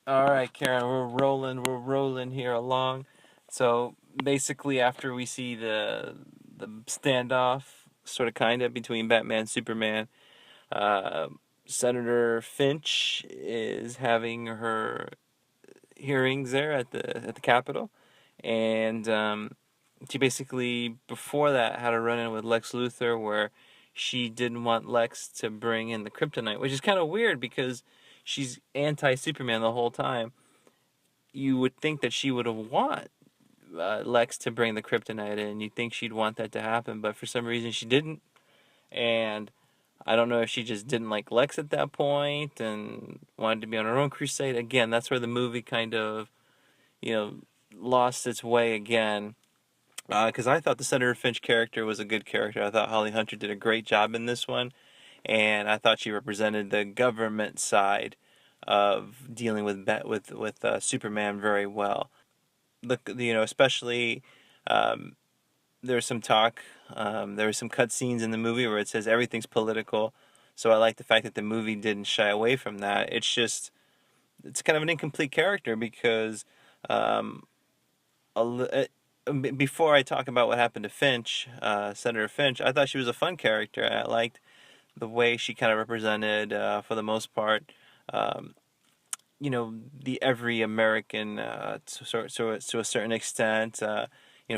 All right, Karen, we're rolling here along. So basically, after we see the standoff, sort of kind of between Batman and Superman, uh, Senator Finch is having her hearings there at the Capitol, and she basically before that had a run-in with Lex Luthor where she didn't want Lex to bring in the kryptonite, which is kind of weird because she's anti-Superman the whole time. You would think that she would have want Lex to bring the kryptonite in. You'd think she'd want that to happen, but for some reason she didn't. And I don't know if she just didn't like Lex at that point and wanted to be on her own crusade. Again, that's where the movie kind of, you know, lost its way again. Because I thought the Senator Finch character was a good character. I thought Holly Hunter did a great job in this one, and I thought she represented the government side of dealing with Superman very well. Especially there was some talk, there was some cut scenes in the movie where it says everything's political. So I like the fact that the movie didn't shy away from that. It's kind of an incomplete character because um, before I talk about what happened to Finch, Senator Finch, I thought she was a fun character. I liked the way she kind of represented, for the most part, um, the every American to a certain extent.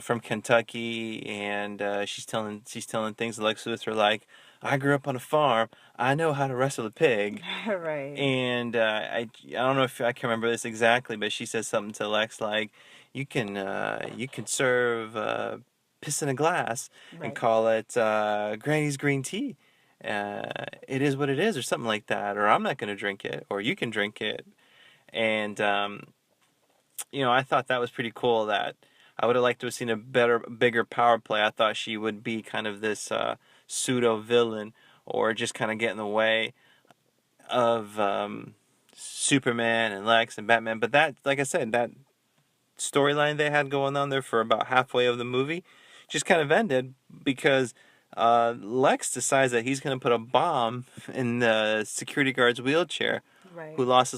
From Kentucky, and she's telling things to Lex Luthor like, "I grew up on a farm. I know how to wrestle a pig." Right. And I don't know if I can remember this exactly, but she says something to Lex like, you can serve piss in a glass and Right. call it Granny's green tea. It is what it is, or something like that. Or I'm not going to drink it, or you can drink it. And I thought that was pretty cool. That I would have liked to have seen a bigger power play. I thought she would be kind of this pseudo villain, or just kind of get in the way of Superman and Lex and Batman. But that, like I said, that storyline they had going on there for about halfway of the movie just kind of ended because Lex decides that he's going to put a bomb in the security guard's wheelchair, Right. who lost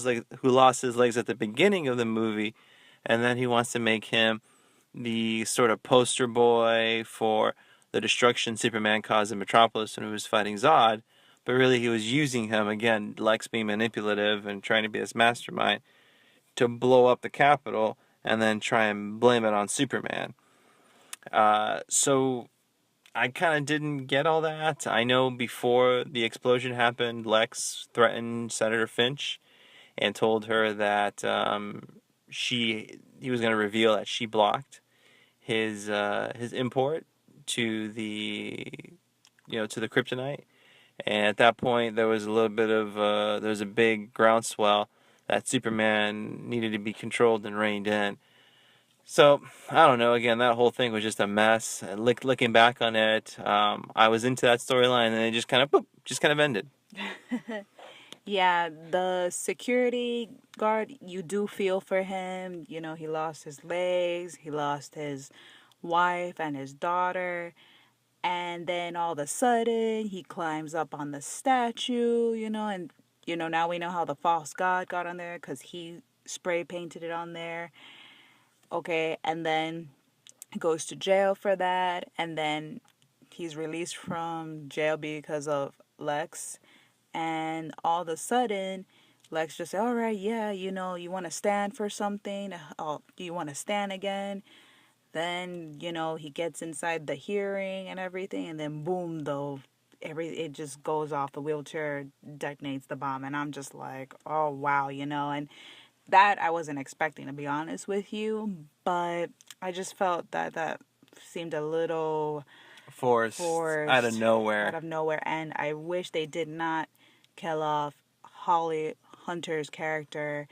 his legs at the beginning of the movie, and then he wants to make him the sort of poster boy for the destruction Superman caused in Metropolis when he was fighting Zod. But really, he was using him, again, Lex being manipulative and trying to be this mastermind, to blow up the Capitol and then try and blame it on Superman. So I kind of didn't get all that. I know before the explosion happened, Lex threatened Senator Finch and told her that he was going to reveal that she blocked his import to the kryptonite. And at that point, there was a little bit of there was a big groundswell that Superman needed to be controlled and reined in. So I don't know. Again, that whole thing was just a mess. And looking back on it, I was into that storyline, and it just kind of ended. Yeah, the security guard, you do feel for him. You know, he lost his legs, he lost his wife and his daughter. And then all of a sudden, he climbs up on the statue, now we know how the false god got on there because he spray painted it on there. Okay, and then goes to jail for that. And then he's released from jail because of Lex. And all of a sudden, Lex just said, all right, yeah, you want to stand for something? Oh, do you want to stand again? Then, he gets inside the hearing and everything, and then boom, though, it just goes off. The wheelchair detonates the bomb, and I'm just like, oh wow, and that I wasn't expecting, to be honest with you, but I just felt that seemed a little Forced out of forced out nowhere. of nowhere, and I wish they did not kill off Holly Hunter's character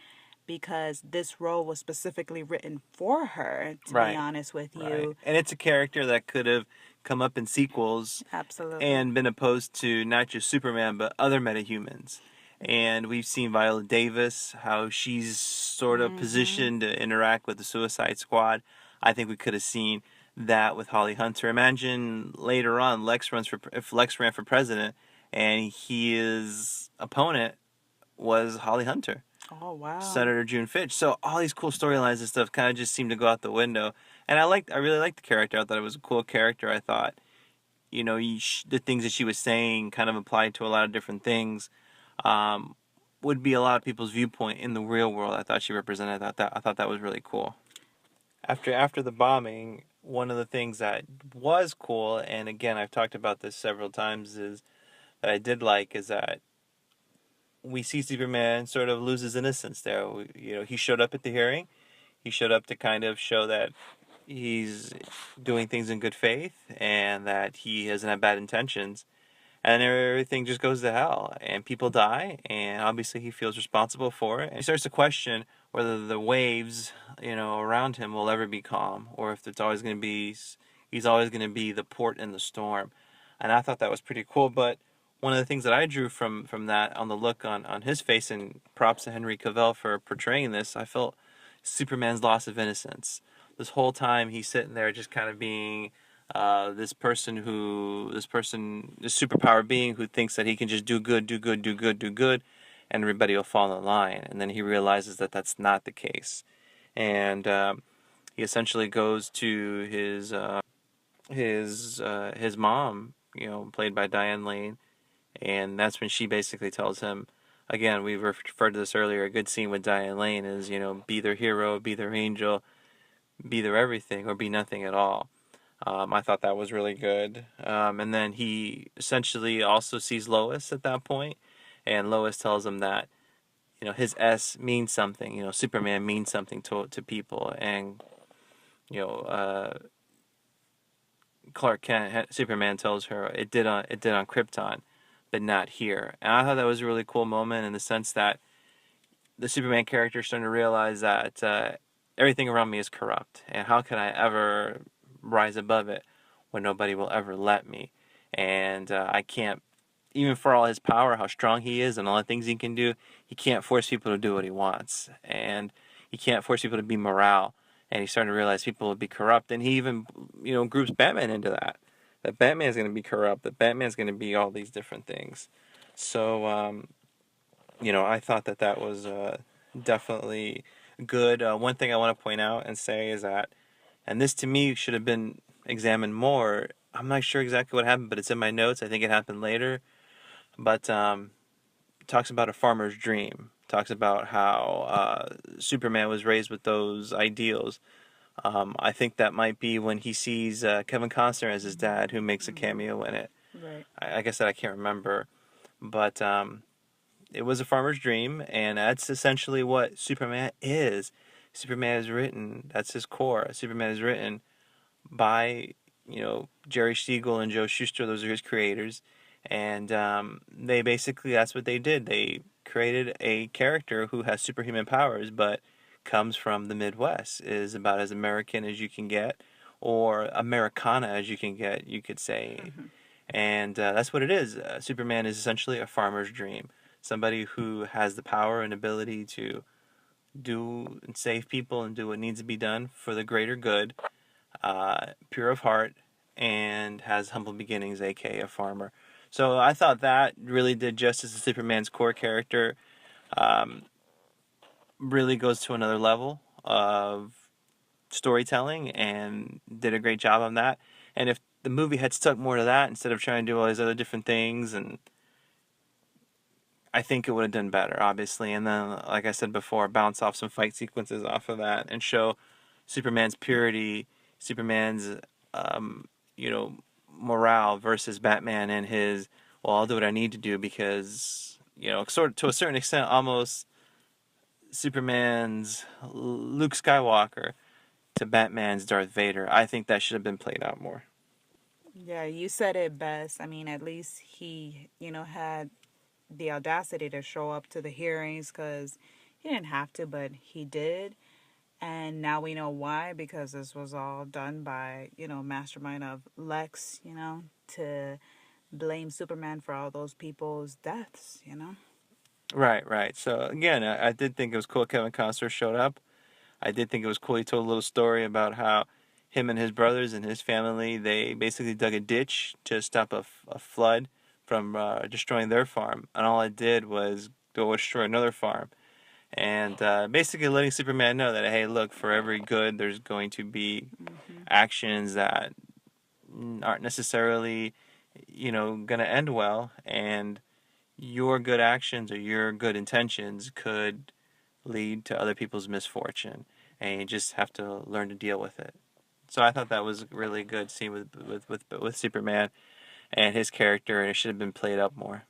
because this role was specifically written for her, to be Right, honest with right. you. And it's a character that could have come up in sequels Absolutely. and been opposed to not just Superman but other metahumans. And we've seen Viola Davis, how she's sort of Mm-hmm. positioned to interact with the Suicide Squad. I think we could have seen that with Holly Hunter. Imagine later on if Lex ran for president and his opponent was Holly Hunter. Oh, wow. Senator June Finch. So all these cool storylines and stuff kind of just seemed to go out the window. And I really liked the character. I thought it was a cool character. I thought, the things that she was saying kind of applied to a lot of different things. Um, would be a lot of people's viewpoint in the real world. I thought she represented that. I thought that was really cool. After the bombing, one of the things that was cool, and again I've talked about this several times, is that I did like is that we see Superman sort of lose his innocence there. He showed up at the hearing. He showed up to kind of show that he's doing things in good faith and that he doesn't have bad intentions. And everything just goes to hell, and people die, and obviously he feels responsible for it. And he starts to question whether the waves, around him will ever be calm, or if it's always going to be, he's always going to be the port in the storm. And I thought that was pretty cool. But one of the things that I drew from that on the look on his face, and props to Henry Cavill for portraying this, I felt Superman's loss of innocence. This whole time he's sitting there just kind of being this superpower being who thinks that he can just do good, do good, do good, do good, and everybody will fall in line. And then he realizes that that's not the case, and he essentially goes to his mom, played by Diane Lane, and that's when she basically tells him. Again, we referred to this earlier. A good scene with Diane Lane is, be their hero, be their angel, be their everything, or be nothing at all. I thought that was really good. And then he essentially also sees Lois at that point, and Lois tells him that his S means something. Superman means something to people, and you know Clark Kent, Superman tells her it did on Krypton, but not here. And I thought that was a really cool moment in the sense that the Superman character is starting to realize that everything around me is corrupt, and how can I ever rise above it when nobody will ever let me? And I can't, even for all his power, how strong he is, and all the things he can do, he can't force people to do what he wants, and he can't force people to be morale. And he's starting to realize people will be corrupt, and he even, groups Batman into that. That Batman's going to be corrupt. That Batman's going to be all these different things. So, I thought that was definitely good. One thing I want to point out and say is that, and this to me should have been examined more. I'm not sure exactly what happened, but it's in my notes. I think it happened later. But talks about a farmer's dream. Talks about how Superman was raised with those ideals. I think that might be when he sees Kevin Costner as his dad, who makes a cameo in it. Right. Like I said, I can't remember. But it was a farmer's dream, and that's essentially what Superman is. Superman is written, that's his core. Superman is written by, Jerry Siegel and Joe Shuster. Those are his creators. And they basically, that's what they did. They created a character who has superhuman powers, but comes from the Midwest, is about as American as you can get, or Americana as you can get, you could say. Mm-hmm. And that's what it is. Superman is essentially a farmer's dream. Somebody who has the power and ability to do and save people and do what needs to be done for the greater good, pure of heart, and has humble beginnings, aka a farmer. So I thought that really did justice to Superman's core character. Um, really goes to another level of storytelling and did a great job on that. And if the movie had stuck more to that instead of trying to do all these other different things, and I think it would have done better, obviously. And then, like I said before, bounce off some fight sequences off of that and show Superman's purity, Superman's, um, you know, morale versus Batman and his, well, I'll do what I need to do because, sort of to a certain extent, almost Superman's Luke Skywalker to Batman's Darth Vader. I think that should have been played out more. Yeah, you said it best. I mean, at least he, had the audacity to show up to the hearings because he didn't have to, but he did. And now we know why, because this was all done by, mastermind of Lex, to blame Superman for all those people's deaths. Right, right. So again, I did think it was cool Kevin Costner showed up. I did think it was cool. He told a little story about how him and his brothers and his family, they basically dug a ditch to stop a flood from destroying their farm. And all it did was go destroy another farm. and basically letting Superman know that, hey, look, for every good, there's going to be Mm-hmm. actions that aren't necessarily, going to end well, and your good actions or your good intentions could lead to other people's misfortune, and you just have to learn to deal with it. So I thought that was a really good scene with Superman and his character, and it should have been played up more.